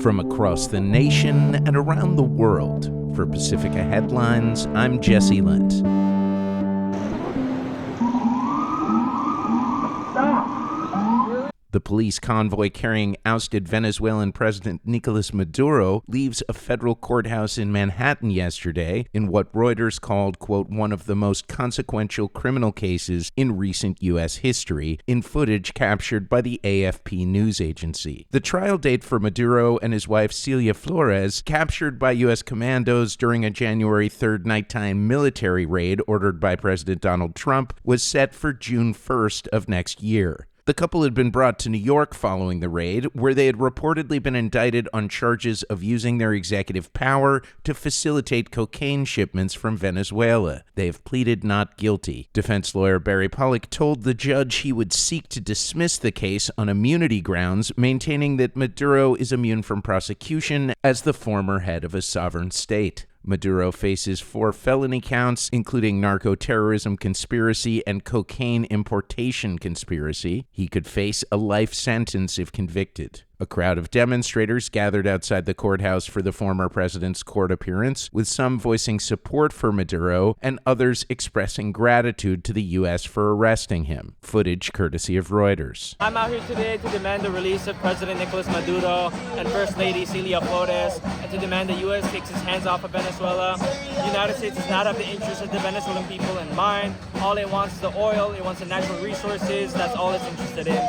From across the nation and around the world, for Pacifica Headlines, I'm Jesse Lent. The police convoy carrying ousted Venezuelan President Nicols Maduro leaves a federal courthouse in Manhattan yesterday in what Reuters called, quote, one of the most consequential criminal cases in recent U.S. history, in footage captured by the AFP news agency. The trial date for Maduro and his wife Celia Flores, captured by U.S. commandos during a January 3rd nighttime military raid ordered by President Donald Trump, was set for June 1st of next year. The couple had been brought to New York following the raid, where they had reportedly been indicted on charges of using their executive power to facilitate cocaine shipments from Venezuela. They have pleaded not guilty. Defense lawyer Barry Pollock told the judge he would seek to dismiss the case on immunity grounds, maintaining that Maduro is immune from prosecution as the former head of a sovereign state. Maduro faces 4 felony counts, including narco-terrorism conspiracy and cocaine importation conspiracy. He could face a life sentence if convicted. A crowd of demonstrators gathered outside the courthouse for the former president's court appearance, with some voicing support for Maduro and others expressing gratitude to the U.S. for arresting him. Footage courtesy of Reuters. I'm out here today to demand the release of President Nicols Maduro and First Lady Celia Flores, and to demand the U.S. takes its hands off of Venezuela. The United States does not have the interests of the Venezuelan people in mind. All it wants is the oil, it wants the natural resources, that's all it's interested in.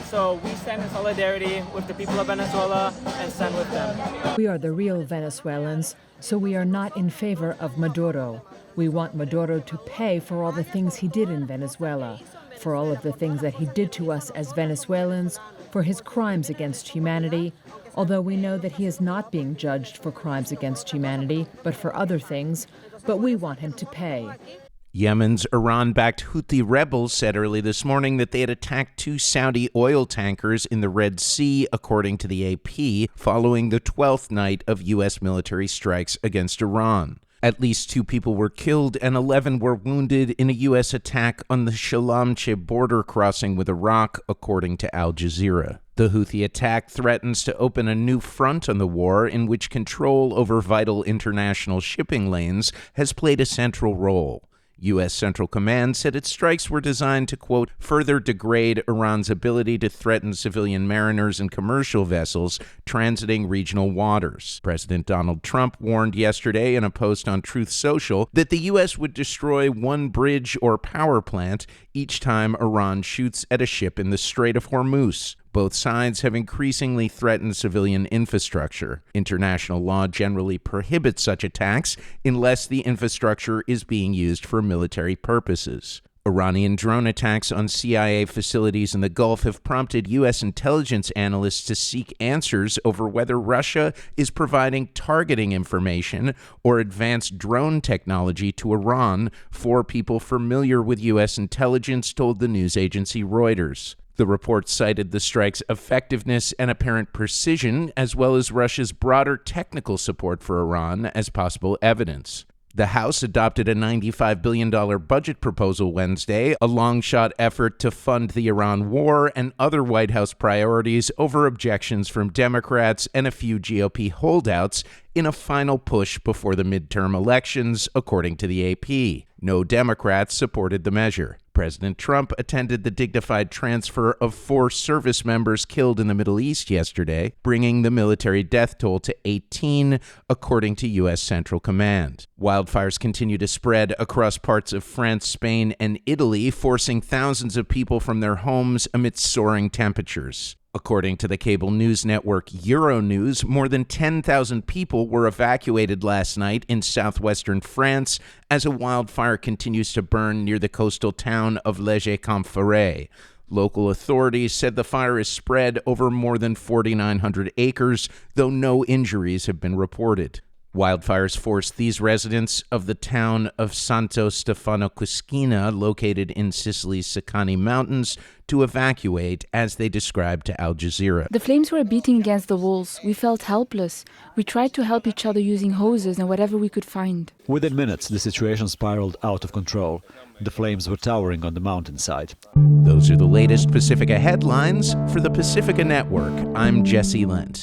So we stand in solidarity with the people of Venezuela and stand with them. We are the real Venezuelans, so we are not in favor of Maduro. We want Maduro to pay for all the things he did in Venezuela, for all of the things that he did to us as Venezuelans, for his crimes against humanity, although we know that he is not being judged for crimes against humanity, but for other things, but we want him to pay. Yemen's Iran-backed Houthi rebels said early this morning that they had attacked 2 Saudi oil tankers in the Red Sea, according to the AP, following the 12th night of U.S. military strikes against Iran. At least 2 people were killed and 11 were wounded in a U.S. attack on the Shalamche border crossing with Iraq, according to Al Jazeera. The Houthi attack threatens to open a new front on the war in which control over vital international shipping lanes has played a central role. U.S. Central Command said its strikes were designed to, quote, further degrade Iran's ability to threaten civilian mariners and commercial vessels transiting regional waters. President Donald Trump warned yesterday in a post on Truth Social that the U.S. would destroy 1 bridge or power plant each time Iran shoots at a ship in the Strait of Hormuz. Both sides have increasingly threatened civilian infrastructure. International law generally prohibits such attacks unless the infrastructure is being used for military purposes. Iranian drone attacks on CIA facilities in the Gulf have prompted U.S. intelligence analysts to seek answers over whether Russia is providing targeting information or advanced drone technology to Iran. 4 people familiar with U.S. intelligence told the news agency Reuters. The report cited the strike's effectiveness and apparent precision, as well as Russia's broader technical support for Iran, as possible evidence. The House adopted a $95 billion budget proposal Wednesday, a long-shot effort to fund the Iran war and other White House priorities over objections from Democrats and a few GOP holdouts in a final push before the midterm elections, according to the AP. No Democrats supported the measure. President Trump attended the dignified transfer of 4 service members killed in the Middle East yesterday, bringing the military death toll to 18, according to U.S. Central Command. Wildfires continue to spread across parts of France, Spain, and Italy, forcing thousands of people from their homes amidst soaring temperatures. According to the cable news network Euronews, more than 10,000 people were evacuated last night in southwestern France as a wildfire continues to burn near the coastal town of Léger-Camp-Ferré. Local authorities said the fire is spread over more than 4,900 acres, though no injuries have been reported. Wildfires forced these residents of the town of Santo Stefano Quisquina, located in Sicily's Sicani Mountains, to evacuate, as they described to Al Jazeera. The flames were beating against the walls. We felt helpless. We tried to help each other using hoses and whatever we could find. Within minutes, the situation spiraled out of control. The flames were towering on the mountainside. Those are the latest Pacifica headlines for the Pacifica Network. I'm Jesse Lent.